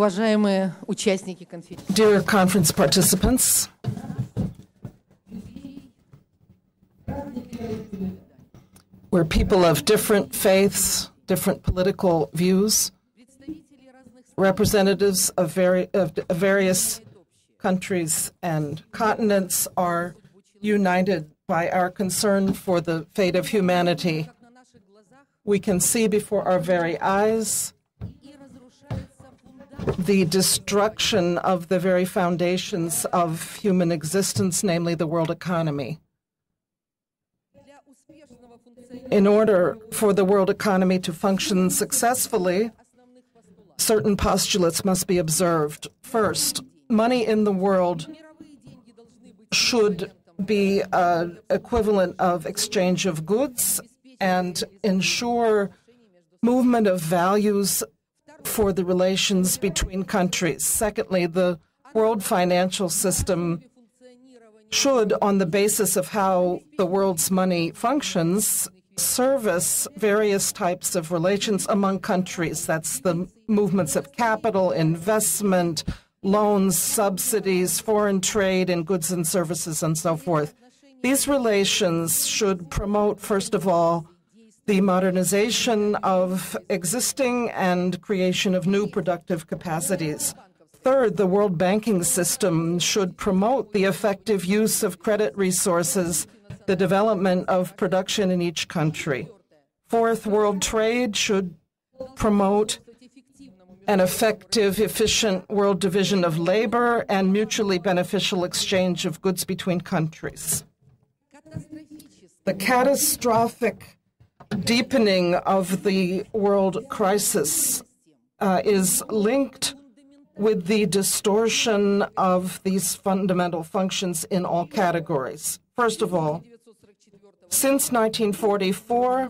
Уважаемые участники конференции. Dear conference participants, we're people of different faiths, different political views, representatives of various countries and continents are united by our concern for the fate of humanity. We can see before our very eyes the destruction of the very foundations of human existence, namely the world economy. In order for the world economy to function successfully, certain postulates must be observed. First, money in the world should be an equivalent of exchange of goods and ensure movement of values for the relations between countries. Secondly, the world financial system should, on the basis of how the world's money functions, service various types of relations among countries. That's the movements of capital, investment, loans, subsidies, foreign trade in goods and services, and so forth. These relations should promote, first of all, the modernization of existing and creation of new productive capacities. Third, the world banking system should promote the effective use of credit resources, the development of production in each country. Fourth, world trade should promote an effective, efficient world division of labor and mutually beneficial exchange of goods between countries. The catastrophic deepening of the world crisis is linked with the distortion of these fundamental functions in all categories. First of all, since 1944,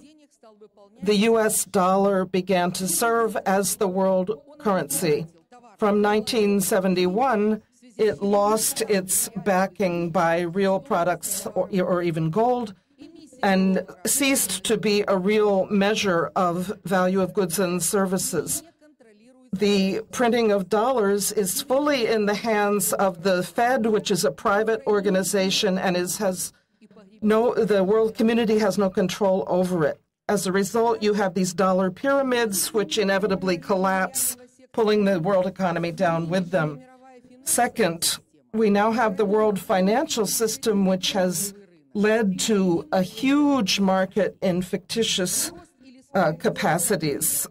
the U.S. dollar began to serve as the world currency. From 1971, it lost its backing by real products or even gold, and ceased to be a real measure of value of goods and services. The printing of dollars is fully in the hands of the Fed, which is a private organization, and the world community has no control over it. As a result, you have these dollar pyramids, which inevitably collapse, pulling the world economy down with them. Second, we now have the world financial system, which has led to a huge market in fictitious capacities.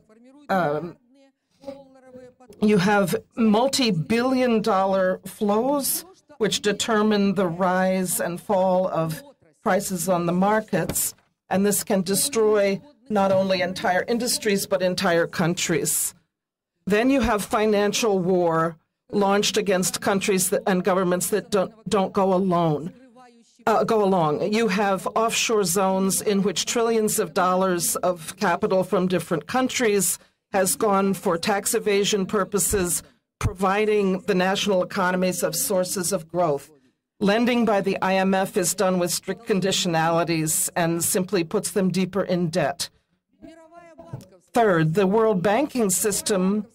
You have multi-billion-dollar flows, which determine the rise and fall of prices on the markets, and this can destroy not only entire industries, but entire countries. Then you have financial war launched against countries and governments that don't go along. You have offshore zones in which trillions of dollars of capital from different countries has gone for tax evasion purposes, providing the national economies of sources of growth. Lending by the IMF is done with strict conditionalities and simply puts them deeper in debt. Third, the world banking system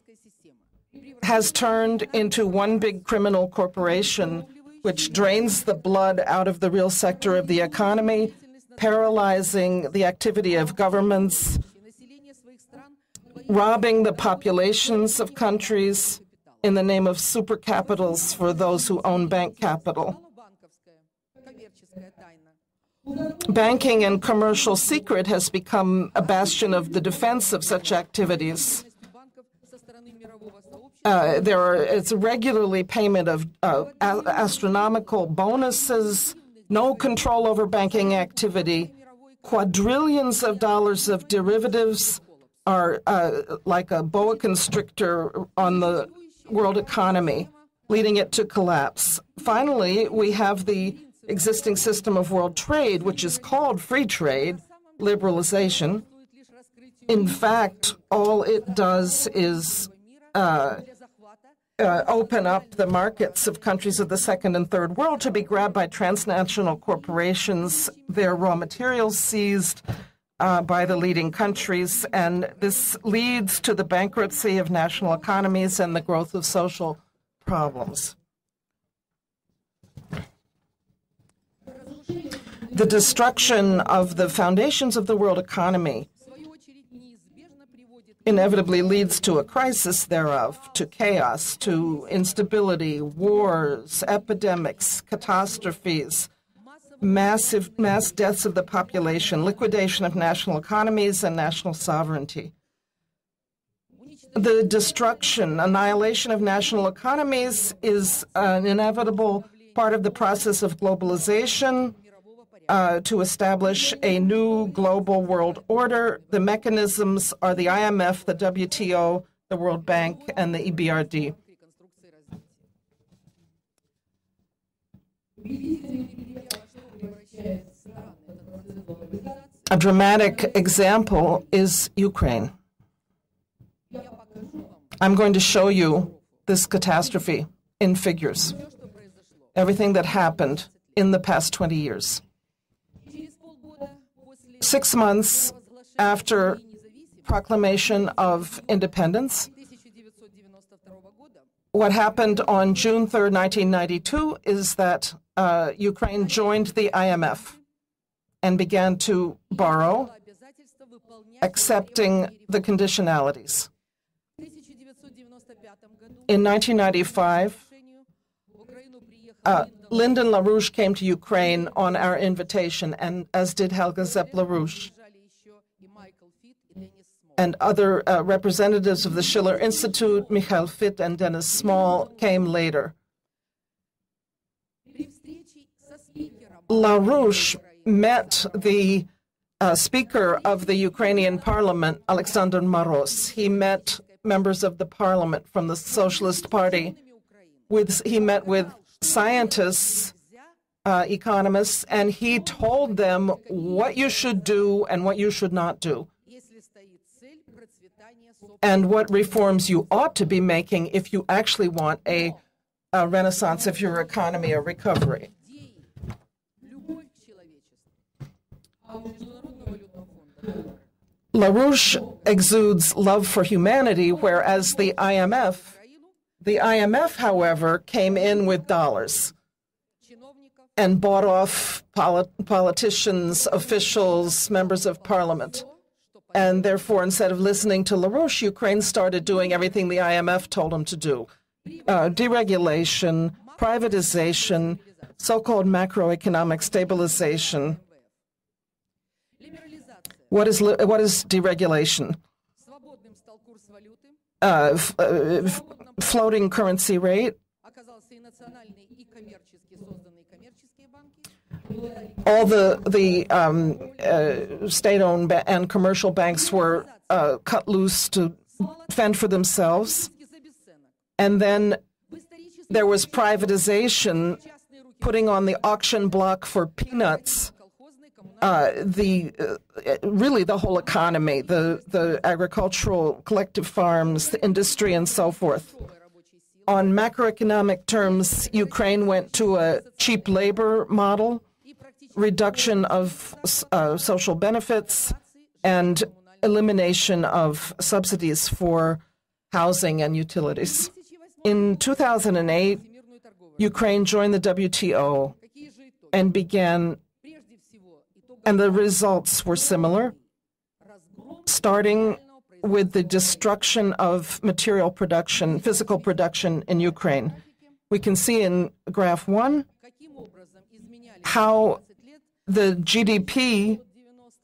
has turned into one big criminal corporation which drains the blood out of the real sector of the economy, paralyzing the activity of governments, robbing the populations of countries in the name of supercapitals for those who own bank capital. Banking and commercial secret has become a bastion of the defense of such activities. It's regularly payment of astronomical bonuses, no control over banking activity. Quadrillions of dollars of derivatives are like a boa constrictor on the world economy, leading it to collapse. Finally, we have the existing system of world trade, which is called free trade, liberalization. In fact, all it does is open up the markets of countries of the second and third world to be grabbed by transnational corporations, their raw materials seized, by the leading countries, and this leads to the bankruptcy of national economies and the growth of social problems. The destruction of the foundations of the world economy inevitably leads to a crisis thereof, to chaos, to instability, wars, epidemics, catastrophes, mass deaths of the population, liquidation of national economies and national sovereignty. The destruction, annihilation of national economies is an inevitable part of the process of globalization to establish a new global world order. The mechanisms are the IMF, the WTO, the World Bank, and the EBRD. A dramatic example is Ukraine. I'm going to show you this catastrophe in figures, everything that happened in the past 20 years. 6 months after proclamation of independence, what happened on June 3rd, 1992, is that Ukraine joined the IMF and began to borrow, accepting the conditionalities. In 1995, Lyndon LaRouche came to Ukraine on our invitation, and as did Helga Zepp-LaRouche. And other representatives of the Schiller Institute, Michael Fitt and Dennis Small, came later. LaRouche met the Speaker of the Ukrainian Parliament, Alexander Maros. He met members of the parliament from the Socialist Party. He met with scientists, economists, and he told them what you should do and what you should not do, and what reforms you ought to be making if you actually want a renaissance of your economy, a recovery. LaRouche exudes love for humanity, whereas the IMF, however, came in with dollars and bought off politicians, officials, members of parliament. And therefore, instead of listening to LaRouche, Ukraine started doing everything the IMF told them to do. Deregulation, privatization, so-called macroeconomic stabilization. What is deregulation? Floating currency rate. All the state-owned and commercial banks were cut loose to fend for themselves. And then there was privatization, putting on the auction block for peanuts really the whole economy, the agricultural collective farms, the industry, and so forth. On macroeconomic terms, Ukraine went to a cheap labor model, reduction of social benefits, and elimination of subsidies for housing and utilities. In 2008, Ukraine joined the WTO and the results were similar, starting with the destruction of material production, physical production in Ukraine. We can see in graph 1 how the GDP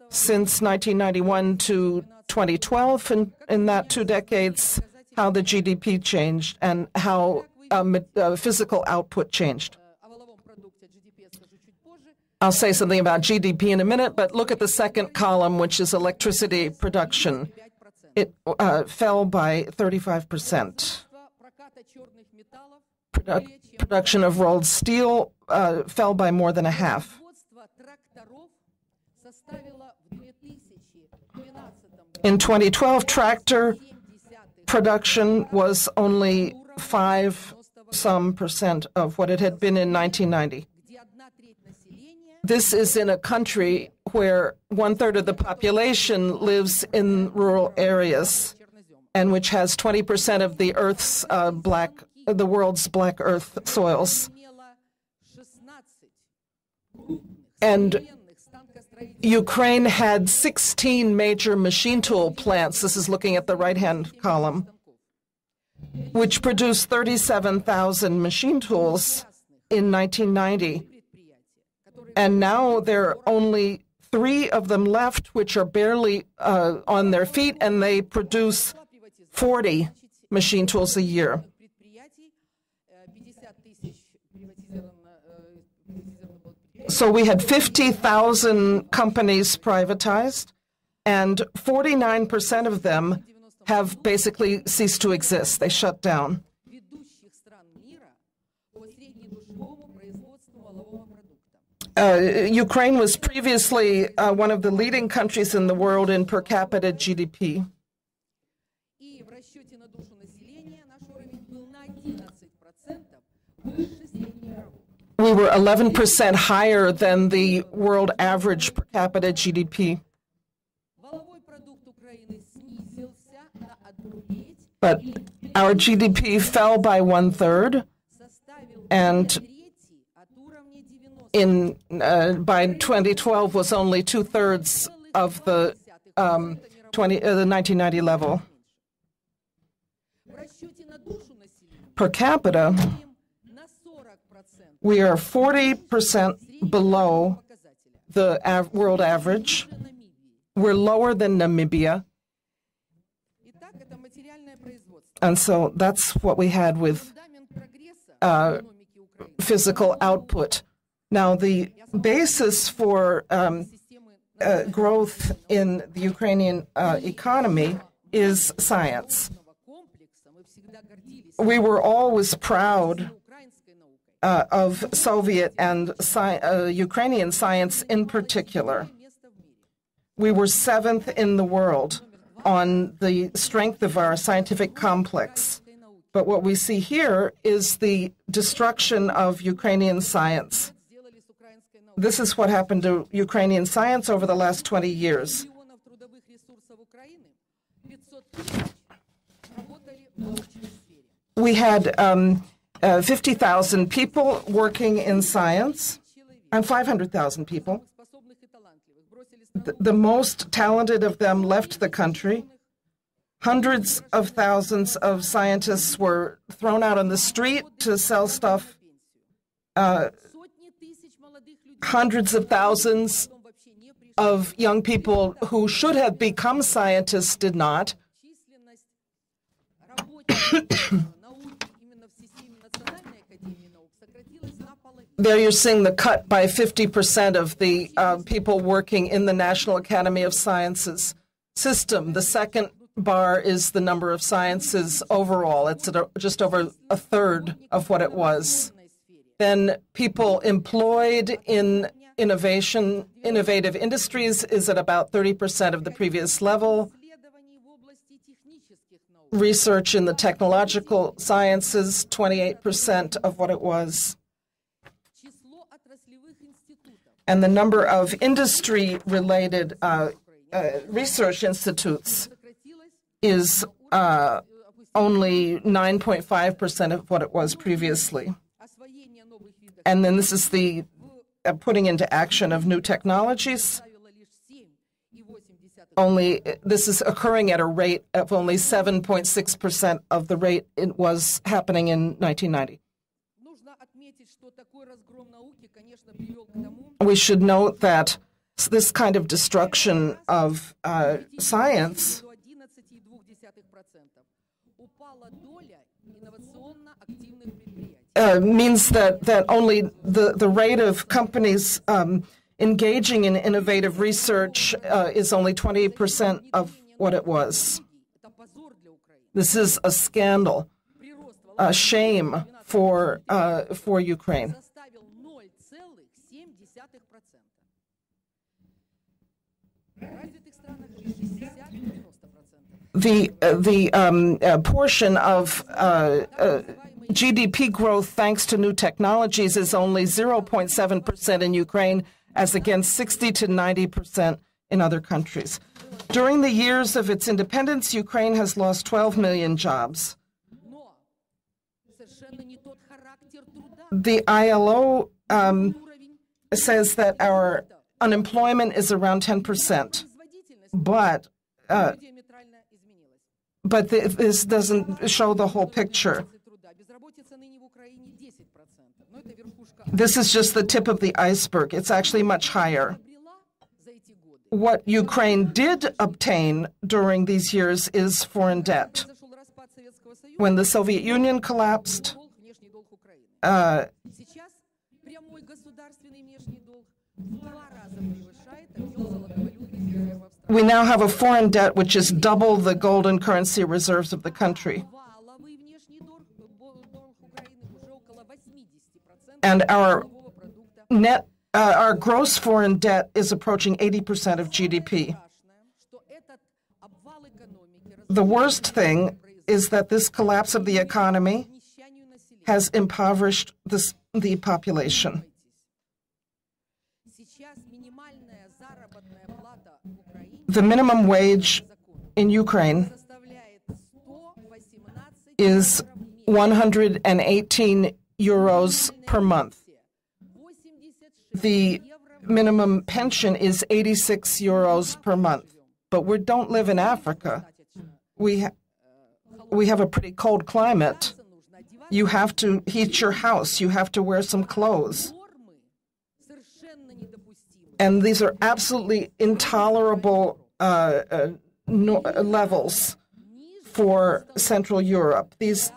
since 1991 to 2012, in that 2 decades, how the GDP changed and how physical output changed. I'll say something about GDP in a minute, but look at the second column, which is electricity production. It fell by 35%. Production of rolled steel fell by more than a half. In 2012, tractor production was only 5% of what it had been in 1990. This is in a country where 1/3 of the population lives in rural areas, and which has 20% of the world's black earth soils. And Ukraine had 16 major machine tool plants. This is looking at the right-hand column, which produced 37,000 machine tools in 1990. And now there are only 3 of them left, which are barely on their feet, and they produce 40 machine tools a year. So we had 50,000 companies privatized, and 49% of them have basically ceased to exist. They shut down. Ukraine was previously one of the leading countries in the world in per capita GDP. We were 11% higher than the world average per capita GDP. But our GDP fell by 1/3, and by 2012 was only 2/3 of the 1990 level. Per capita, we are 40% below the world average. We're lower than Namibia. And so that's what we had with physical output. Now, the basis for growth in the Ukrainian economy is science. We were always proud of Soviet and Ukrainian science in particular. We were 7th in the world on the strength of our scientific complex. But what we see here is the destruction of Ukrainian science. This is what happened to Ukrainian science over the last 20 years. We had 50,000 people working in science, and 500,000 people. The most talented of them left the country. Hundreds of thousands of scientists were thrown out on the street to sell stuff. Hundreds of thousands of young people who should have become scientists did not. There you're seeing the cut by 50% of the people working in the National Academy of Sciences system. The second bar is the number of sciences overall. It's at just over 1/3 of what it was. Then people employed in innovative industries is at about 30% of the previous level. Research in the technological sciences, 28% of what it was. And the number of industry-related research institutes is only 9.5% of what it was previously. And then this is the putting into action of new technologies. This is occurring at a rate of only 7.6% of the rate it was happening in 1990. We should note that this kind of destruction of science means that only the rate of companies engaging in innovative research is only 20% of what it was. This is a scandal, a shame for Ukraine. The portion of GDP growth thanks to new technologies is only 0.7% in Ukraine as against 60 to 90% in other countries. During the years of its independence, Ukraine has lost 12 million jobs. The ILO says that our unemployment is around 10%, but this doesn't show the whole picture. This is just the tip of the iceberg. It's actually much higher. What Ukraine did obtain during these years is foreign debt. When the Soviet Union collapsed, we now have a foreign debt which is double the golden currency reserves of the country. And our gross foreign debt is approaching 80% of GDP. The worst thing is that this collapse of the economy has impoverished the population. The minimum wage in Ukraine is 118 euros per month. The minimum pension is 86 euros per month. But we don't live in Africa. We have a pretty cold climate. You have to heat your house. You have to wear some clothes. And these are absolutely intolerable levels for Central Europe. These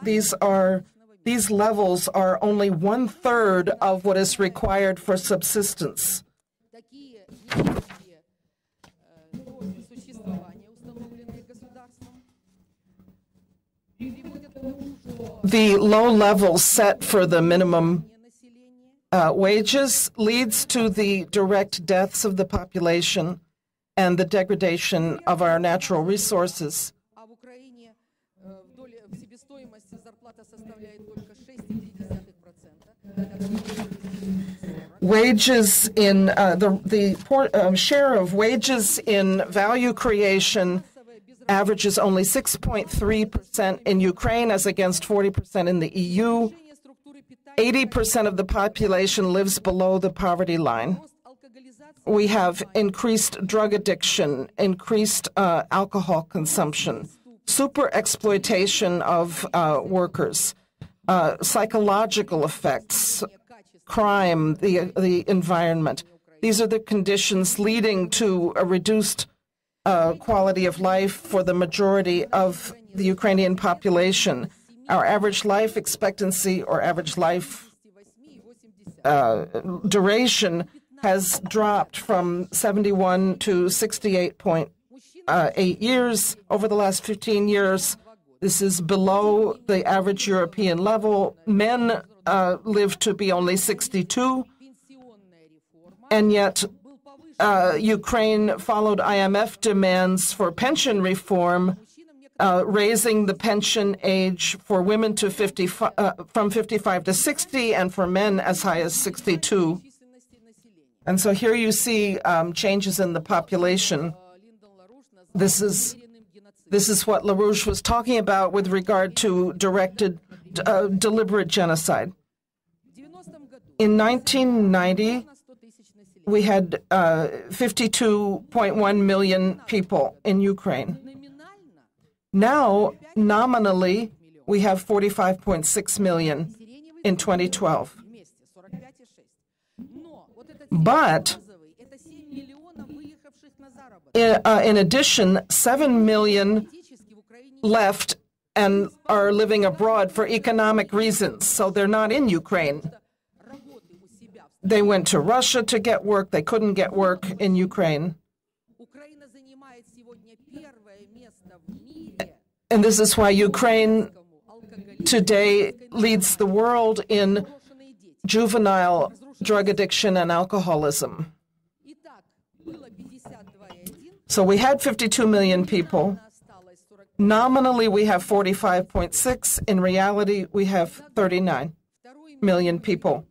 levels are only 1/3 of what is required for subsistence. The low level set for the minimum wages leads to the direct deaths of the population and the degradation of our natural resources. Wages in the share of wages in value creation averages only 6.3% in Ukraine as against 40% in the EU. 80% of the population lives below the poverty line. We have increased drug addiction, increased alcohol consumption, super exploitation of workers, psychological effects, crime, the environment. These are the conditions leading to a reduced quality of life for the majority of the Ukrainian population. Our average life expectancy or average life duration has dropped from 71 to 68.8 years over the last 15 years. This is below the average European level. Men live to be only 62, and yet Ukraine followed IMF demands for pension reform, raising the pension age for women to from 55 to 60, and for men as high as 62. And so here you see changes in the population. This is what LaRouche was talking about with regard to deliberate genocide. In 1990, we had 52.1 million people in Ukraine. Now, nominally, we have 45.6 million in 2012. But in addition, 7 million left and are living abroad for economic reasons, so they're not in Ukraine. They went to Russia to get work. They couldn't get work in Ukraine. And this is why Ukraine today leads the world in juvenile drug addiction and alcoholism. So we had 52 million people. Nominally, we have 45.6. In reality, we have 39 million people.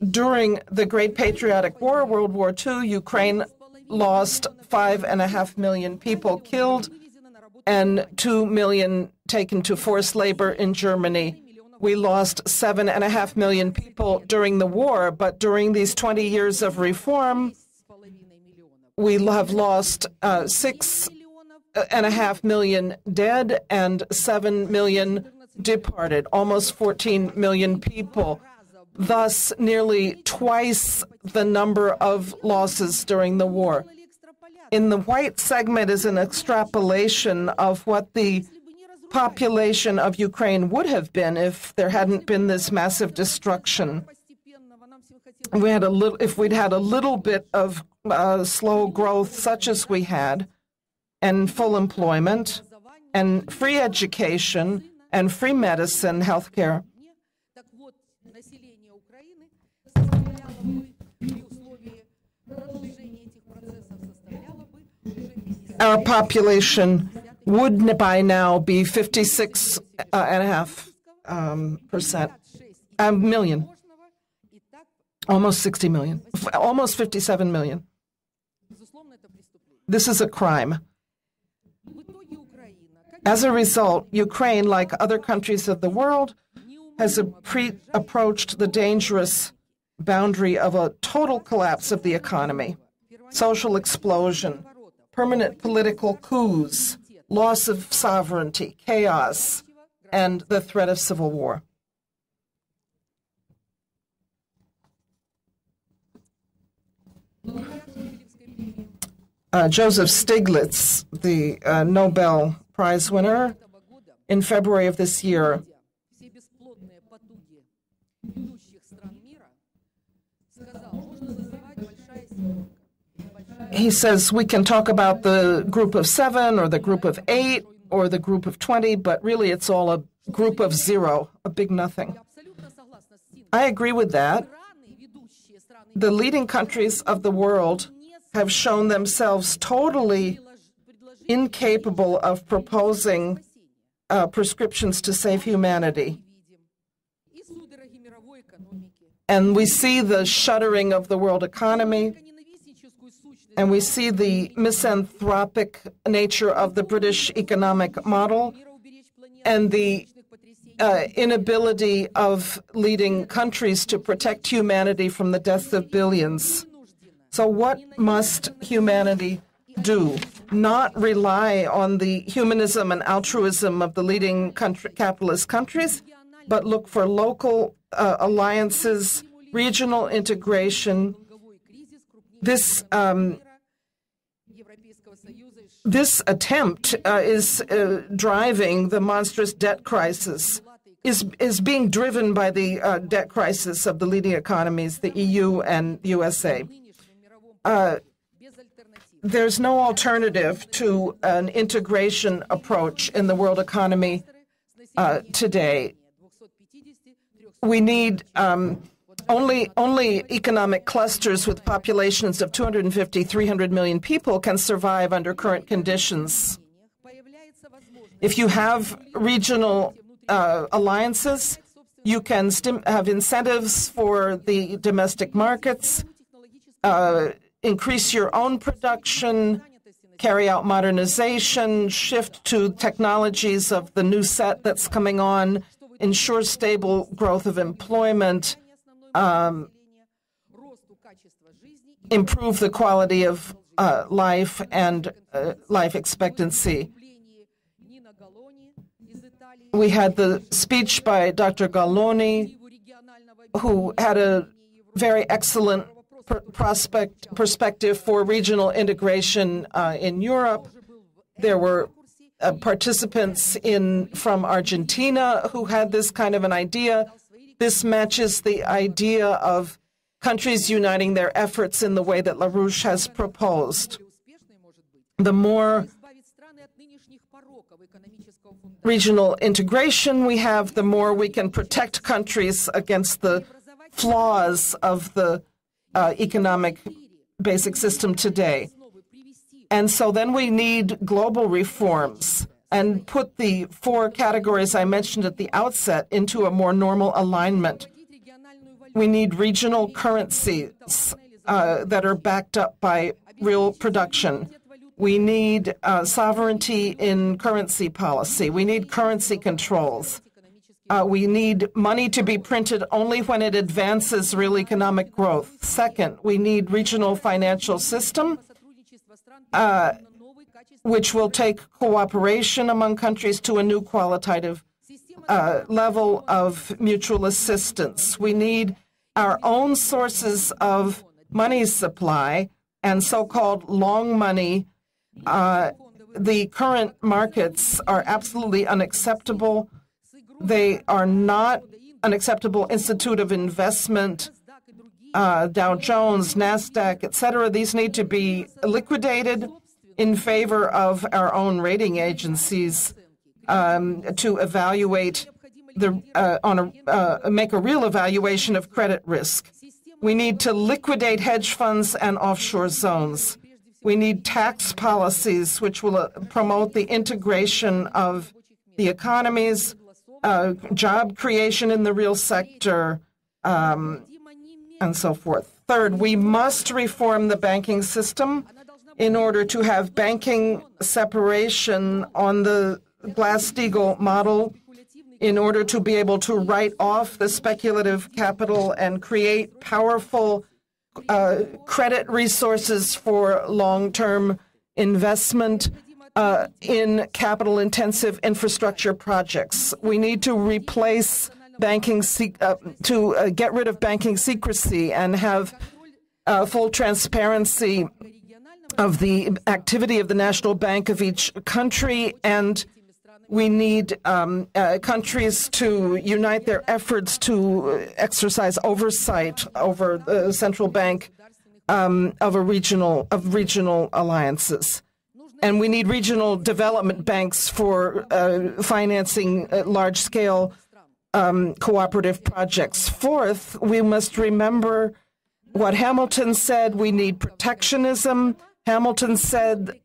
During the Great Patriotic War, World War II, Ukraine lost 5.5 million people killed and 2 million taken to forced labor in Germany. We lost 7.5 million people during the war, but during these 20 years of reform, we have lost 6.5 million dead and 7 million departed, almost 14 million people. Thus, nearly twice the number of losses during the war. In the white segment is an extrapolation of what the population of Ukraine would have been if there hadn't been this massive destruction. If we'd had a little bit of slow growth such as we had, and full employment, and free education, and free medicine, healthcare, our population would by now be 56.5% million, almost 60 million, almost 57 million. This is a crime. As a result, Ukraine, like other countries of the world, has approached the dangerous boundary of a total collapse of the economy, social explosion, permanent political coups, loss of sovereignty, chaos, and the threat of civil war. Joseph Stiglitz, the Nobel Prize winner, in February of this year, he says we can talk about the group of 7 or the group of 8 or the group of 20, but really it's all a group of 0, a big nothing. I agree with that. The leading countries of the world have shown themselves totally incapable of proposing prescriptions to save humanity. And we see the shuttering of the world economy, and we see the misanthropic nature of the British economic model, and the inability of leading countries to protect humanity from the deaths of billions. So what must humanity do? Not rely on the humanism and altruism of the leading capitalist countries, but look for local alliances, regional integration. This attempt is driving the monstrous debt crisis, is being driven by the debt crisis of the leading economies, the EU and the USA. There's no alternative to an integration approach in the world economy today. We need only economic clusters with populations of 250, 300 million people can survive under current conditions. If you have regional alliances, you can have incentives for the domestic markets, increase your own production, carry out modernization, shift to technologies of the new set that's coming on, ensure stable growth of employment, improve the quality of life and life expectancy. We had the speech by Dr. Galloni, who had a very excellent perspective for regional integration in Europe. There were participants from Argentina who had this kind of an idea. This matches the idea of countries uniting their efforts in the way that LaRouche has proposed. The more regional integration we have, the more we can protect countries against the flaws of the economic basic system today. And so then we need global reforms and put the 4 categories I mentioned at the outset into a more normal alignment. We need regional currencies that are backed up by real production. We need sovereignty in currency policy. We need currency controls. We need money to be printed only when it advances real economic growth. Second, we need regional financial system, which will take cooperation among countries to a new qualitative level of mutual assistance. We need our own sources of money supply and so-called long money. The current markets are absolutely unacceptable. They are not an acceptable institute of investment. Dow Jones, NASDAQ, etc. These need to be liquidated in favor of our own rating agencies to evaluate make a real evaluation of credit risk. We need to liquidate hedge funds and offshore zones. We need tax policies which will promote the integration of the economies, job creation in the real sector, and so forth. Third, we must reform the banking system in order to have banking separation on the Glass-Steagall model, in order to be able to write off the speculative capital and create powerful credit resources for long-term investment in capital-intensive infrastructure projects. We need to replace banking, to get rid of banking secrecy and have full transparency of the activity of the National Bank of each country, and we need countries to unite their efforts to exercise oversight over the central bank of regional alliances. And we need regional development banks for financing large-scale cooperative projects. Fourth, we must remember what Hamilton said: we need protectionism. Hamilton said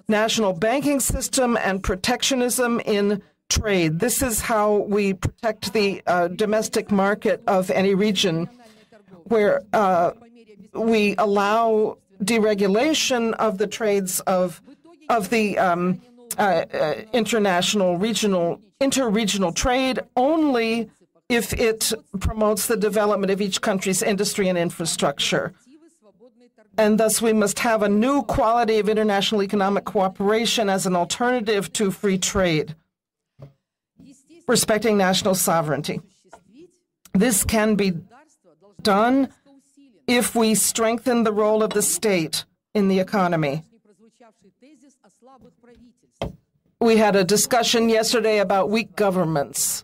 national banking system and protectionism in trade. This is how we protect the domestic market of any region, where we allow deregulation of the trades of the interregional trade only if it promotes the development of each country's industry and infrastructure. And thus we must have a new quality of international economic cooperation as an alternative to free trade, respecting national sovereignty. This can be done if we strengthen the role of the state in the economy. We had a discussion yesterday about weak governments.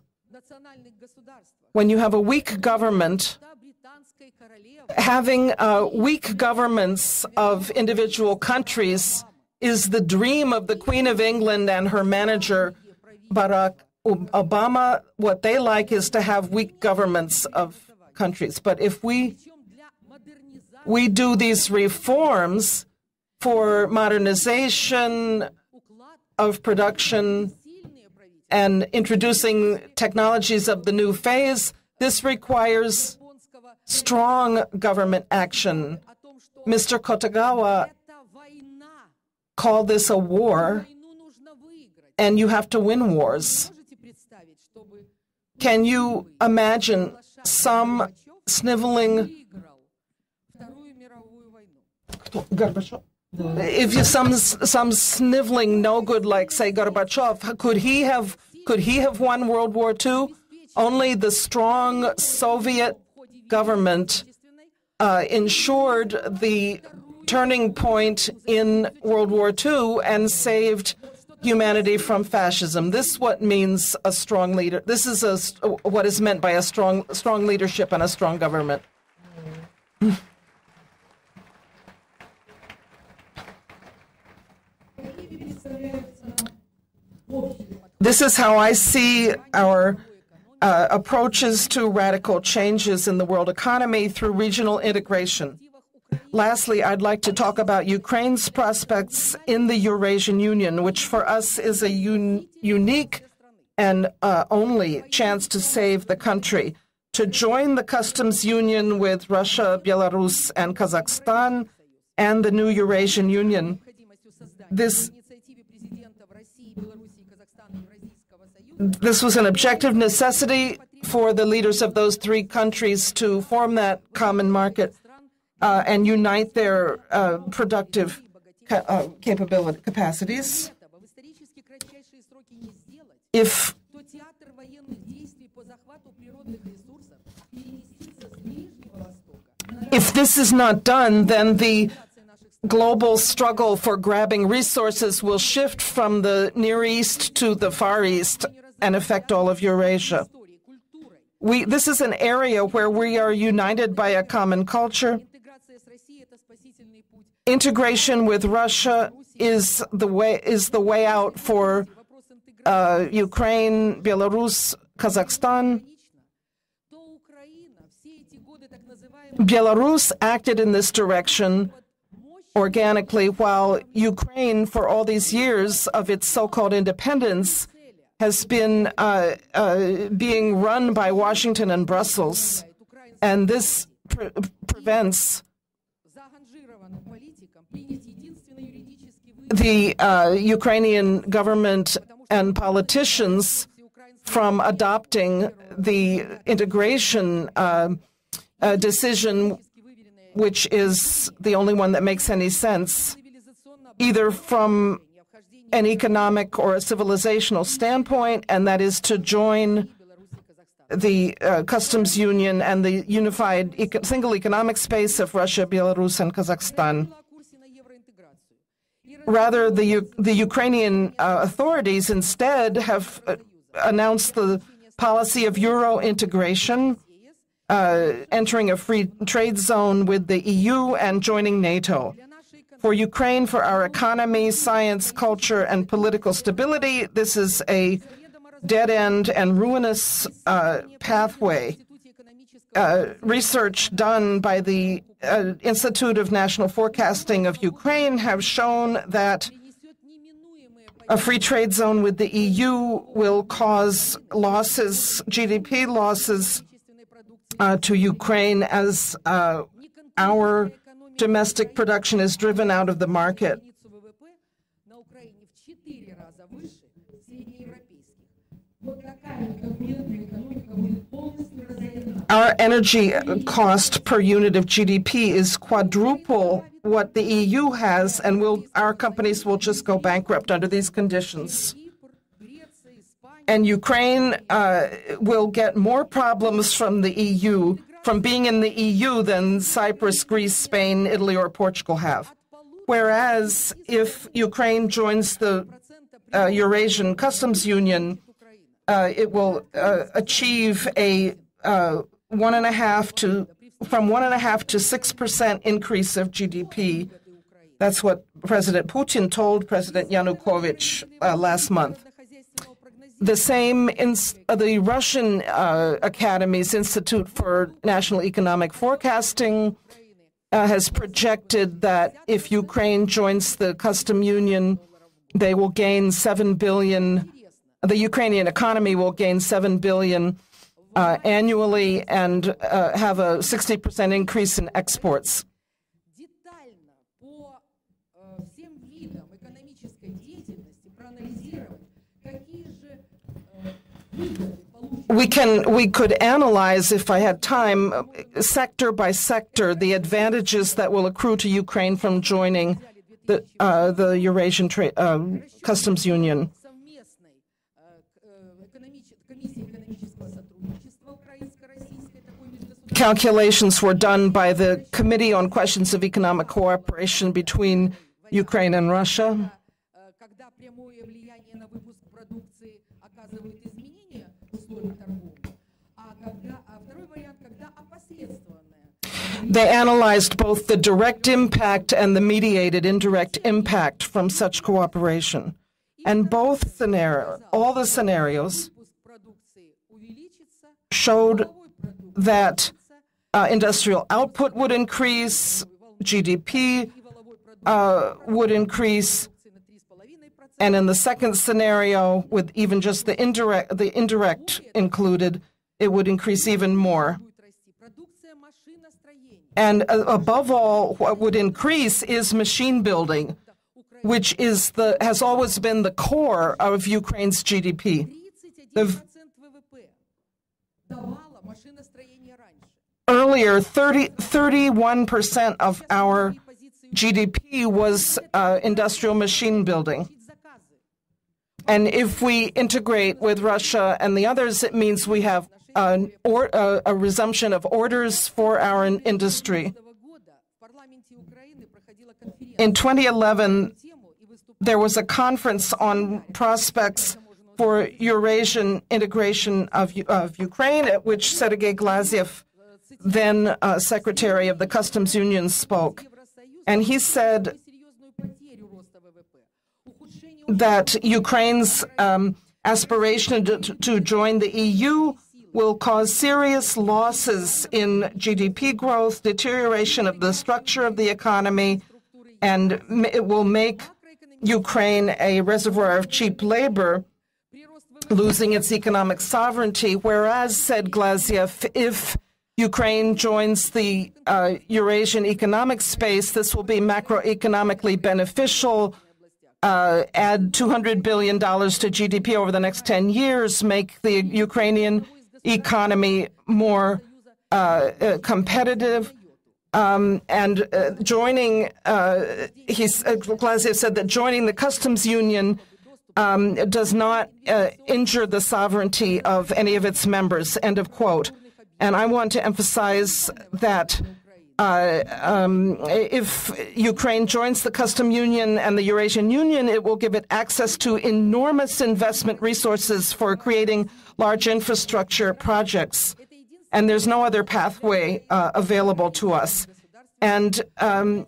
When you have a weak government, having weak governments of individual countries is the dream of the Queen of England and her manager, Barack Obama. What they like is to have weak governments of countries. But if we do these reforms for modernization of production and introducing technologies of the new phase, this requires strong government action. Mr. Kotagawa called this a war, and you have to win wars. Can you imagine some sniveling, some sniveling no good like, say, Gorbachev? Could he have won World War II? Only the strong Soviet government ensured the turning point in World War II and saved humanity from fascism. This is what means a strong leader. This is what is meant by a strong leadership and a strong government. This is how I see our approaches to radical changes in the world economy through regional integration. Lastly, I'd like to talk about Ukraine's prospects in the Eurasian Union, which for us is a unique and only chance to save the country. To join the customs union with Russia, Belarus, and Kazakhstan, and the new Eurasian Union. This was an objective necessity for the leaders of those three countries to form that common market and unite their productive capacities. If this is not done, then the global struggle for grabbing resources will shift from the Near East to the Far East and affect all of Eurasia. This is an area where we are united by a common culture. Integration with Russia is the way out for Ukraine, Belarus, Kazakhstan. Belarus acted in this direction organically, while Ukraine, for all these years of its so-called independence, has been being run by Washington and Brussels. And this prevents the Ukrainian government and politicians from adopting the integration decision, which is the only one that makes any sense, either from an economic or a civilizational standpoint, and that is to join the customs union and the unified single economic space of Russia, Belarus, and Kazakhstan. Rather, the Ukrainian authorities instead have announced the policy of Euro integration, entering a free trade zone with the EU and joining NATO. For Ukraine, for our economy, science, culture, and political stability, this is a dead-end and ruinous pathway. Research done by the Institute of National Forecasting of Ukraine have shown that a free trade zone with the EU will cause losses, GDP losses, to Ukraine as our domestic production is driven out of the market. Our energy cost per unit of GDP is quadruple what the EU has, and our companies will just go bankrupt under these conditions. And Ukraine will get more problems from the EU, from being in the EU, than Cyprus, Greece, Spain, Italy, or Portugal have. Whereas if Ukraine joins the Eurasian Customs Union, it will achieve a 1.5 to 6% increase of GDP. That's what President Putin told President Yanukovych last month. The same in the Russian Academy's Institute for National Economic Forecasting has projected that if Ukraine joins the custom union, they will gain $7 billion. The Ukrainian economy will gain $7 billion annually and have a 60% increase in exports. We could analyze, if I had time, sector by sector, the advantages that will accrue to Ukraine from joining the Eurasian Customs Union. Calculations were done by the Committee on Questions of Economic Cooperation between Ukraine and Russia. They analyzed both the direct impact and the mediated indirect impact from such cooperation. And both scenarios, all the scenarios, showed that industrial output would increase, GDP would increase, And in the second scenario, with even just the indirect included, it would increase even more. And above all, what would increase is machine building, which has always been the core of Ukraine's GDP. Earlier, 31% of our GDP was industrial machine building. And if we integrate with Russia and the others, it means we have a resumption of orders for our industry. In 2011, there was a conference on prospects for Eurasian integration of Ukraine, at which Sergei Glaziev, then Secretary of the Customs Union, spoke. And he said that Ukraine's aspiration to join the EU will cause serious losses in GDP growth, deterioration of the structure of the economy, and it will make Ukraine a reservoir of cheap labor, losing its economic sovereignty. Whereas, said Glaziev, if Ukraine joins the Eurasian economic space, this will be macroeconomically beneficial, add $200 billion to GDP over the next 10 years, make the Ukrainian economy more competitive. And joining, Glaziev said that joining the customs union does not injure the sovereignty of any of its members, end of quote. And I want to emphasize that if Ukraine joins the customs union and the Eurasian Union, it will give it access to enormous investment resources for creating large infrastructure projects. And there's no other pathway available to us. And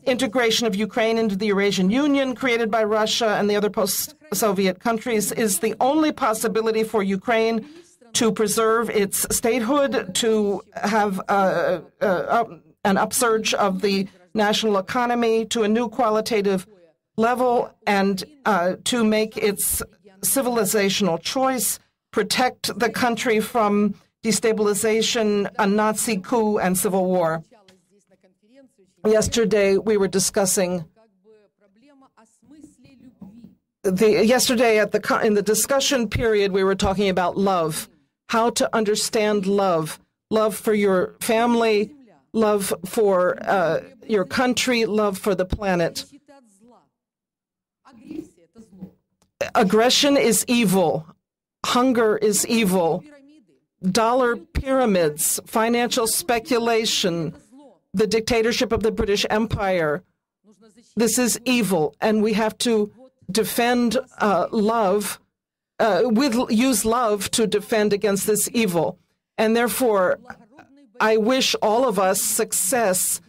integration of Ukraine into the Eurasian Union, created by Russia and the other post-Soviet countries, is the only possibility for Ukraine to preserve its statehood, to have an upsurge of the national economy to a new qualitative level, and to make its civilizational choice, protect the country from destabilization, a Nazi coup, and civil war. Yesterday, we were discussing in the discussion period, we were talking about love, how to understand love, love for your family, love for your country, love for the planet. Aggression is evil. Hunger is evil. Dollar pyramids, financial speculation, the dictatorship of the British Empire. This is evil, and we have to defend love, use love to defend against this evil. And therefore, I wish all of us success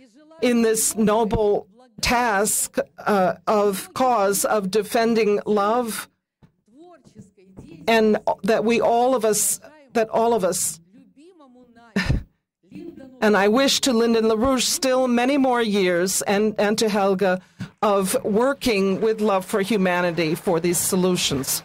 in this noble task of cause of defending love, and that all of us, and I wish to Lyndon LaRouche still many more years, and to Helga, of working with Love for Humanity for these solutions.